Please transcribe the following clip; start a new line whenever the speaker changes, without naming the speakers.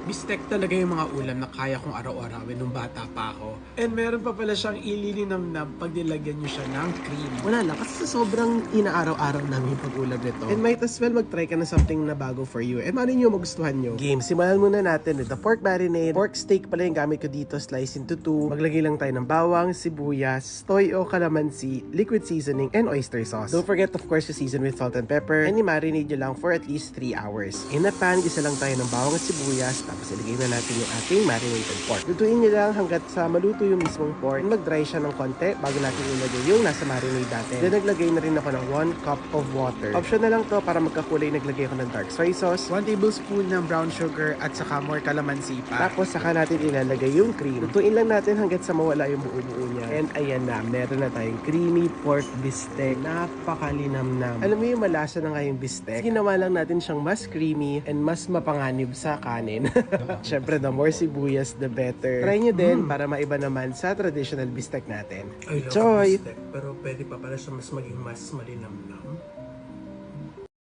Bistek talaga yung mga ulam na kaya kong araw-arawin nung bata pa ako. And meron pa pala siyang ililinamnam pag nilagyan nyo siya ng cream. Wala lang, kasi sa sobrang inaaraw-araw namin yung pag-ulam nito. And might as well mag-try ka na something na bago for you. And ano nyo magustuhan nyo? Game, simulan muna natin with the pork marinade. Pork steak pala yung gamit ko dito, slice into 2. Maglagay lang tayo ng bawang, sibuyas, toyo, calamansi, liquid seasoning, and oyster sauce. Don't forget of course to season with salt and pepper. And i-marinate nyo lang for at least 3 hours. In a pan, gisa lang tayo ng bawang at sibuyas. Tapos ilagay na natin yung ating marinated pork. Lutuin nyo lang hanggat sa maluto yung mismong pork. And mag-dry siya ng konti bago natin ilagay yung nasa marinade natin. Then naglagay na rin ako ng 1 cup of water. Option na lang to para magkakulay. Naglagay ako ng dark soy sauce, 1 tablespoon ng brown sugar at saka more calamansi pa. Tapos saka natin ilalagay yung cream. Lutuin lang natin hanggat sa mawala yung buo-buo niya. And ayan na, meron na tayong creamy pork bistek. Napakalinamnam. Alam mo yung malasa na nga yung bistek? Ginawa lang natin siyang mas creamy and mas mapanganib sa kanin. Syempre, the more sibuyas, the better. Try nyo din para maiba naman sa traditional bistek natin.
I love
Enjoy!
bistek, pero pwede pa pala siya mas maging mas malinamnam.